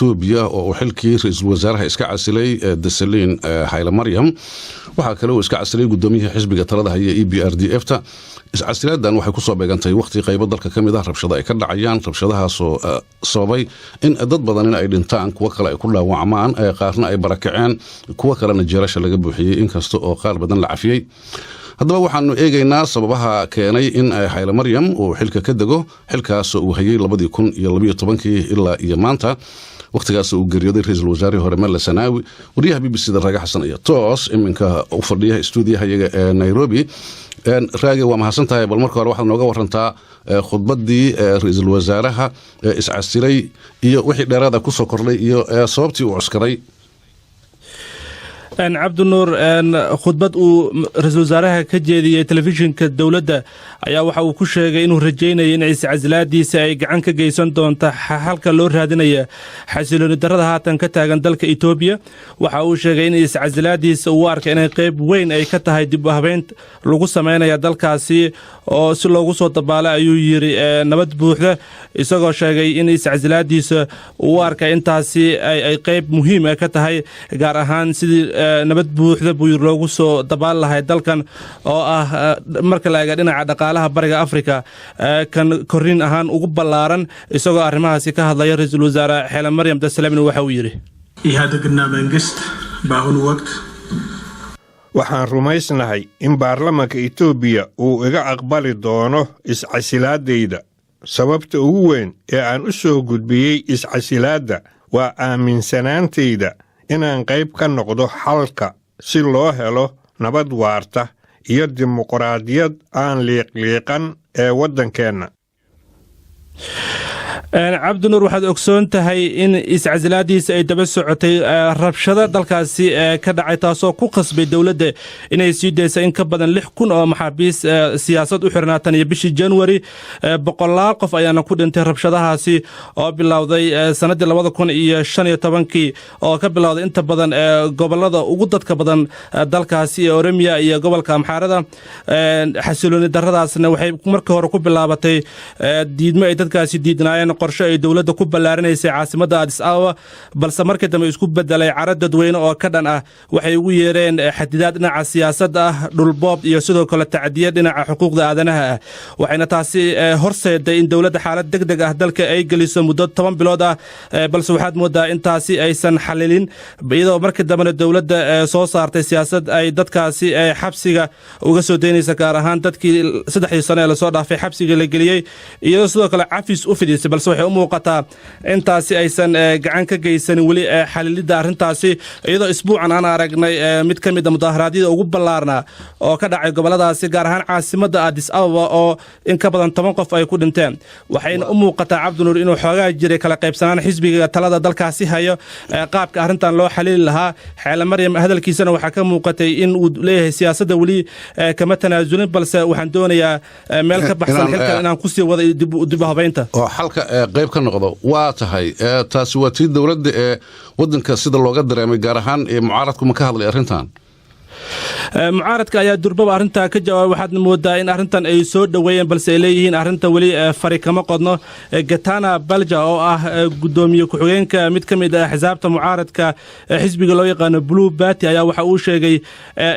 Itoobiya oo xilkii ra'iisul wasaaraha iska casilay Desalegn Haile Mariam waxa kale oo iska casilay gudoomiyaha xisbiga talada haya EPRDF-ta iscasiladan waxay ku soo beegantay waqti qaybo dalka kamid ah rabshado ay ka dhacayaan rabshadahaas oo sababay in dad badan ay dhintaan kuwa kale ay ku dhaawacmaan qaarna ay barakaceen kuwa kalena jeerasha laga buuxiyay inkasta oo qaar badan la cafiyay haddaba waxaanu eegaynaa sababaha keenay in Haile Mariam uu xilka ka dago xilkaas uu hayay 2012 ilaa iyo maanta waqtigaas uu geeriyooday ra'iisul wasaarihii hore Mele Zenawi wariyaha BBC-da Raga Xasan iyo toos iminka u fadhiya stuudiyaha iyaga ee Nairobi raage waa mahadsantahay bal marka hore waxaad nooga warantaa khudbadii ra'iisul wasaaraha iscasilay iyo wixii dheeraad ku soo kordhay iyo sababtii uu cuskaday عبد النور خطبة رئيس الوزراء كجدي تلفزيون كدولة ayaa waxa uu ku sheegay inuu rajeynayay in iscasilaadiisa ay gacan ka geysan doonto halka loo raadinayo xasilooni darrada haatan ka taagan dalka Itoobiya waxa uu sheegay in iscasilaadiisa uu arkay inay qayb weyn ay ka tahay dib u habeynta lagu sameeyo dalkaasi oo si loogu soo dabaalay ayuu yiri nabad buuxda isagoo sheegay in iscasilaadiisa uu arkay intaasi ay qayb muhiim ah ka tahay gaar ahaan sidii nabad buuxda buu loogu soo dabaal lahay dalkan oo ah marka la eego dhinaca dhaqaalaha bariga Afrika kan korin ahaan ugu ballaaran isagoo arrimahaasi ka hadlaya ra'iisul wasaare Haile Mariam Desalegn waxa uu yiri ihadagna mangist baahan waqt waxaan rumaysnahay in baarlamaanka Itoobiya uu iga aqbali doono iscasilaadayda sababta ugu weyn ee aan u soo gudbiyay iscasilaada waa aaminsanaantayda inaan qayb ka noqdo xalka si loo helo nabad waarta iyo dimuqraadiyad aan liiqliiqan ee waddankeena عبد النور waxaad ogsoon tahay in iscasilaadiisa ay daba socotay rabshada dalkaasi ka dhacay taasoo ku qasbay dawladda inay sii deysay in ka badan 6,000 oo maxaabiis siyaasad u xirnaatan iyo bishii January boqolaal qof ayaana ku dhintay rabshadahaasi oo bilowday sanadii 2015 oo ka bilowday inta badan gobolada ugu dadka badan dalkaasi ee Oromia iyo gobolka Amxaarada xasilooni darradaasna waxay markii hore ku bilaabatay diidmo ay dadkaasi diidnaayeen qorshe ay dawladda ku ballaarinaysa caasimadda Addis Ababa balse markii dambe isku bedelay carad dadweyne oo ka dhan ah waxay ugu yeereen xadidaad dhinaca siyaasadda ah dhulboob iyo sidoo kale tacdiyad dhinaca xuquuqda aadanaha ah waxayna taasi horseeday in dawladda xaalad degdeg ah dalka ay geliso muddo 10 bilood ah balse waxaad moodaa in taasi aysan xalilin iyadoo markii dambe dawladda soo saartay siyaasad ay dadkaasi xabsiga uga soo deynaysa gaar ahaan dadkii 3 sano ee la soo dhaafay xabsiga la geliyay iyadoo sidoo kale cafis u fidisay balse waxay u muuqataa intaasi aysan gacan ka geysan wali xalilida arintaasi iyadoo isbuucan aan aragnay mid kamid ah mudaaharaadada ugu ballaarna oo ka dhacay goboladaasi gaar ahaan caasimadda Addis Ababa oo in ka badan 10 qof ay ku dhinteen waxayna u muuqataa Cabdi Nuur inuu xoogaa jiray kala qaybsanaan xisbiga talada dalkaasi hayo qaabka arintan loo xalili lahaa Haile Mariam hadalkiisana waxa ka muuqatay in uu leeyahay siyaasadda wali kama tanaasulin balse waxaan doonayaa meel ka baxsan xilka inaan ku sii wada dib habeynta oo xalka qayb ka noqdo waa tahay taasi waa tii dawladda ee wadanka sida looga dareemay gaar ahaan mucaaradku ma ka hadlay arintan mucaaradka ayaa durbaba arinta ka jawaabay waxaad moodaa in arintan ay soo dhaweeyeen balse ay leeyihiin arinta wali fari kama qodno Gatana Balja oo ah gudoomiye ku-xigeenka mid kamid ah xisaabta mucaaradka xisbiga loo yaqaan Blue Party ayaa waxa uu sheegay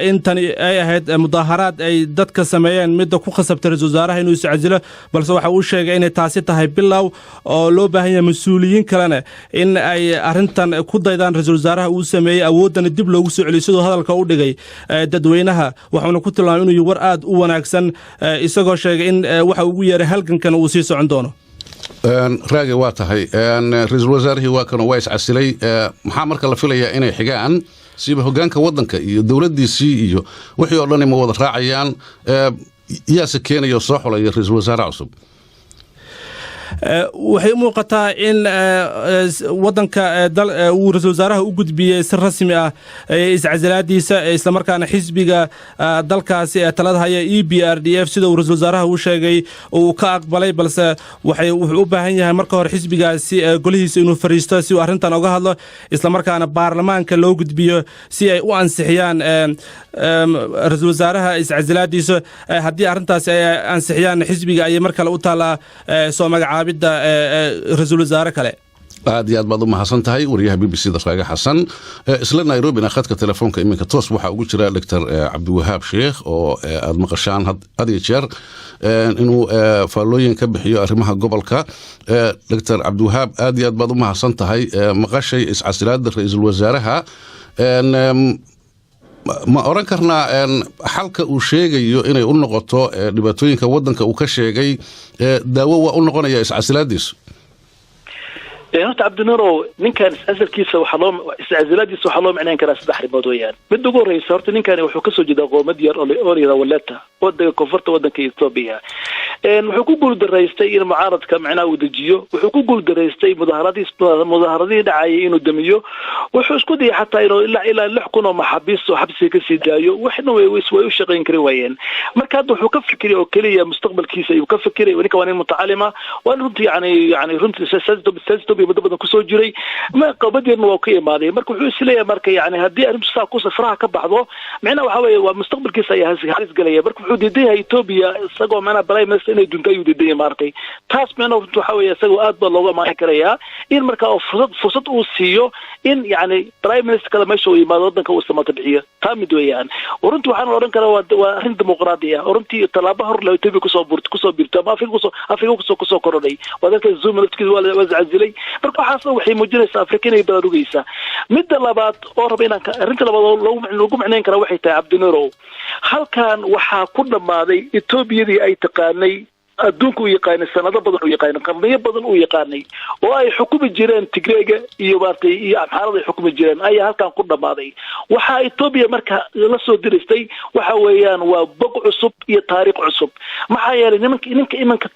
in tan ay ahayd mudaaharaad ay dadka sameeyeen mid ku khasabtay ra'iisul wasaaraha inuu iscasilo balse waxa uu sheegay in taasi tahay bilow oo loo baahan yahay mas'uuliyiin kalena in ay arintan ku daydaan ra'iisul wasaaraha uu sameeyay awoodana dib loogu soo celiyo sidoo hadalka u dhigay dadweynaha waxaanu ku tilmaamay inuu war aad u wanaagsan isagoo sheegay in waxa ugu yeeray halgankan uu sii socon doono raage waa tahay ra'iisul wasaarihii waa kan waa iscasilay maxaa marka la filayaa inay xigaan siba hoggaanka wadanka iyo dawladdiisii iyo wixii oo dhan ma wada raacayaan yaase keenayo soo xulaya ra'iisul wasaare cusub waxay muuqataa in wadanka uu ra'iisul wasaaraha u gudbiyay si rasmi ah iscasilaadiisa isla markaana xisbiga dalkaasi ee talada haya EPRDF sida uu ra'iisul wasaaraha u sheegay uu ka aqbalay balse wuxuu u baahan yahay marka hore xisbigaasi golihiisa inuu fariisto si uu arintan uga hadlo isla markaana baarlamaanka loo gudbiyo si ay u ansixiyaan ra'iisul wasaaraha iscasilaadiisa haddii arintaasi ay ansixiyaan xisbiga ay mar kale u taalaa soo magacaabida ra'iisul wasaare kale aad iyo aad baad u mahadsan tahay wariyaha BBC da Raaga Xasan isla Nairobi khadka telefoonka iminka toos waxa ugu jira Dr. Cabdiwahaab Sheekh oo aad maqashaan had iyo jeer inuu faalooyin ka bixiyo arrimaha gobolka Dr. Cabdiwahaab aad iyo aad baad u mahadsan tahay maqashay iscasilaadda ra'iisul wasaaraha ma oran karnaa xalka uu sheegayo inay u noqoto dhibaatooyinka wadanka uu ka sheegay daawo waa u noqonaya iscasilaadiisu horta cabdinuurow ninkan asalkiisa iscasilaadiisa waxaa loo micnayn karaa 3 arrimood weeyaan mid ugu horeysa horta ninkani wuxuu kasoo jeedaa qoomad yar oo yar walata waddanka koonfurta waddanka Itoobiya wuxuu ku guuldaraystay in mucaaradka macnaa uu dejiyo wuxuu ku guuldaraystay mudaaharadii dhacay inuu damiyo wuxuu isku dayay xataa inuu ilaa 6,000 oo maxaabiis oo xabsi ka sii daayo waxna way u shaqayn kari waayeen marka hadda wuxuu ka fikiray oo kaliya mustaqbalkiisa ayuu ka fikiray ninka waa nin mutacalima waa runtii yani runtii siyaasadda muddo badan ku soo jiray ma qabadeena waa ka imaaday marka wuxuu isleeyahay marka yani hadii arrintu saa ku safraha ka baxdo macnaha waxa weeye waa mustaqbalkiisa ayaa halis galaya marka wuxuu diiday Itoobiya isagoo macnaha prime minister inay dunta ayuu diiday maartay taas macnaha waxa weeye isagoo aad ba looga maahan karaya in marka fursad uu siiyo in yani prime minister kala meesha uu yimaado wadanka uu samata bixiyo taamid weeyaan runtii waxaan oran karaa waa arrin dimuqraadi ah runtii talaabo hor loo Itoobiya kusoo birto ama Afrika kusoo korodhay wadalka Zuma laftiisa waa wascazilay marka waxaas waxay muujinaysaa Afrika inay baraarugaysa midda labaad oo raba inaan arrinta labaad lagu macnayn kara waxay tahay Cabdinuurow halkan waxaa ku dhamaaday Itoobiyadii ay taqaanay adduunku u yaqaanay sanado badan u yaqaanay qarniyo badan u yaqaanay oo ay xukumi jireen Tigreega iyo Baartay iyo Amxaarada ay xukumi jireen ayaa halkan ku dhamaaday waxa Itoobiya marka la soo diristay waxa weeyaan waa bog cusub iyo taariikh cusub maxaa yeelay nimanka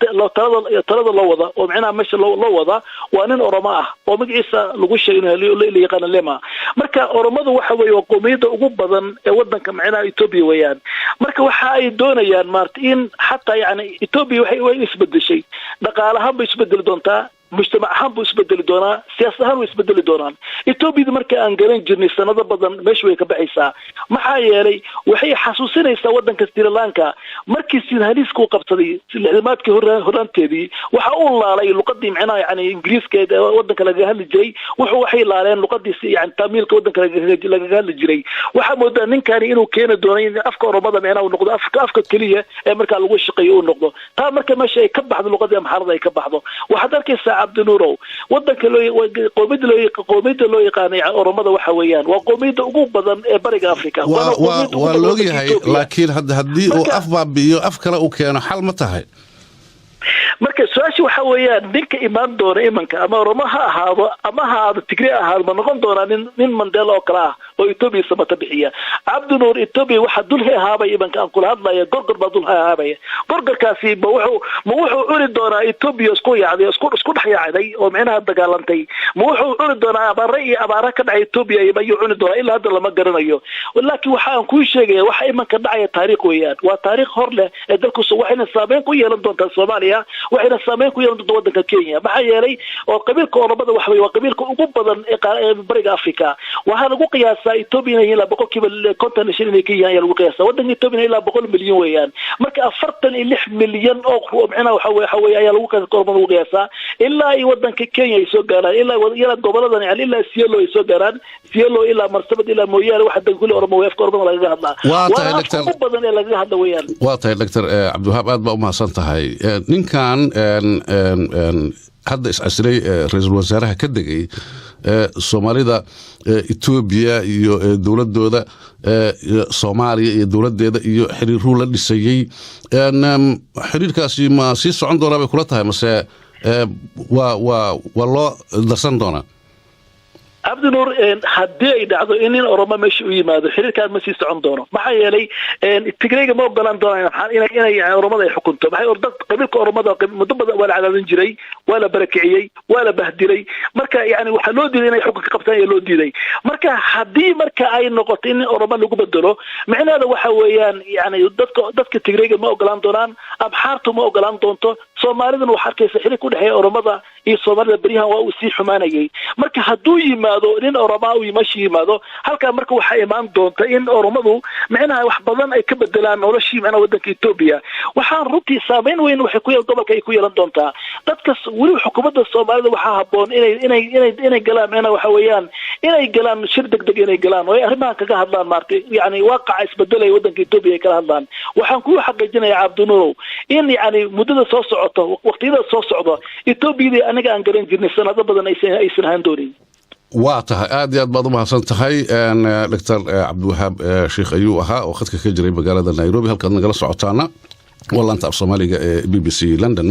talada loo wada oo macnaha meesha loo wada waa nin Oromo ah oo magaciisa lagu sheegay la yaqaan Lema marka Oromadu waxa weeye qoomiyadda ugu badan ee wadanka macnaha Itoobiya weeyaan marka waxa ay doonayaan in xataa yani Itoobiya way isbedeshay dhaqaalaha bay isbedeli doontaa mujtamac ahaan buu isbedeli doonaa siyaasad ahaan way isbedeli doonaan Itoobiya marka aan garan jirnay sanado badan meesha way ka baxaysaa maxaa yeelay waxay xasuusinaysaa wadanka Sri Lanka markii si haliisku qabsaday lixdamaadkii horaanteedii waxa uu laalay luqadii macnaha yani Ingiriiskeeda wadanka laga hadli jiray waxay laaleen luqadiisa yani Tamilka wadanka laga hadli jiray waxa moodaa ninkani inuu keeno doono in afka Oromada macnaha uu noqdo afka kaliya ee marka lagu shaqeeyo uu noqdo taa marka meesha ay ka baxdo luqadii Amxaarada ay ka baxdo waxaad arkaysaa Cabdinuurow wadanka qoomiyadda loo yaqaanay Oromada waxa weeyaan waa qoomiyadda ugu badan ee bariga Afrika waa loo yahay laakiin hadii uu af baabiyo af kale uu keeno xal ma tahay marka su'aashu waxa weeyaan ninka imaan doona imanka ama Oromo ha ahaado ama ha ahaado Tigray ahaado ma noqon doona nin Mandela oo kala ah oo Itoobiya samata bixiya Cabdinuur Itoobiya waxa dul haabay imanka aan kula hadlayo gorgor baa dul haabay gorgorkaasi ma wuxuu cuni doonaa Itoobiya isku dhaxyaaday oo macnaha dagaalantay ma wuxuu cuni doonaa abaara ka dhacay Itoobiya iyo cuni doonaa ilaa hadda lama garanayo laakiin waxa aan ku sheegay waxa imanka dhacay taariikh weeyaan waa taariikh hor leh ee dalku waxayna saameyn ku yeelan doontaa Soomaaliya waxayna saameyn ku yeelan doontaa wadanka Kenya maxaa yeelay oo qabiilka Oromada waxa weeye waa qabiilka ugu badan ee bariga Afrika waxa lagu qiyaasaa Itoobiya ilaa 50% Kenya ayaa lagu qiyaasaa wadanka Itoobiya ilaa 100 milyan weeyaan marka 46 milyan oo macnaha waxa weeye ayaa lagu qiyaasaa ilaa ay wadanka Kenya ay soo gaaraan ilaa goboladan yani ilaa Sielo ay soo gaaraan Sielo ilaa Marsabit ilaa Moyaale waxa dan kulli Oromo weefka Oromada laga hadlaa waa Dr. ugu badan ee laga hadla weeyaan waa tahay Dr. Cabdiwahaab aad baa u mahadsan tahay ninkan hadda iscasilay ra'iisul wasaaraha ka degay Soomaalida Itoobiya iyo dawladooda Soomaaliya iyo dawladeeda iyo xiriiruu la dhisayay xiriirkaasi ma sii socon doonaa bay kula tahay mase waa loo darsan doonaa Cabdinuur hadii ay dhacdo in Oromo meesha u yimaado xiriirkaan ma sii socon doono maxaa yeelay Tigrayga ma ogolaan doonaan inay Oromada ay xukunto maxay ordad qabiilka Oromada muddo badan wala cadaadin jiray wala barakiciyay wala bahdilay marka yani waxa loo diiday inay xukun ka qabtaan loo diiday marka hadii marka ay noqoto in Oromo lagu bedelo macnaheedu waxa weeyaan yani dadka Tigrayga ma ogolaan doonaan Amxaartu ma ogolaan doonto Soomaaliduna waxa arkaysa xiriir ku dhaxeeya Oromada iyo Soomaalida bariyahan waa uu sii xumaanayay marka haduu yimaado yimaado nin Oromaawi meeshii yimaado halka marka waxa imaan doonta in Oromadu macnaha wax badan ay ka bedelaan noloshii macnaha wadanka Itoobiya waxaan runtii saameyn weyn waxay ku gobolka ay ku yeelan doontaa dadka wali xukuumadda Soomaalida waxa haboon inay galaan macnaha waxa weeyaan inay galaan shir degdeg inay galaan oo arrimaha kaga hadlaan maartay yani waaqaca isbedelay wadanka Itoobiya ay kala hadlaan waxaan ku xaqiijinayaa Cabdinuur in yani muddada soo socoto waqtiyada soo socdo Itoobiya aniga aan garan jirnay sanado badan aysan ahaan doonin waa tahay aad iyo aad baad u mahadsan tahay Dr. Cabdiwahaab Sheekh ayuu ahaa oo khadka ka jiray magaalada Nairobi halkaad nagala socotaana walaanta af Soomaaliga ee BBC London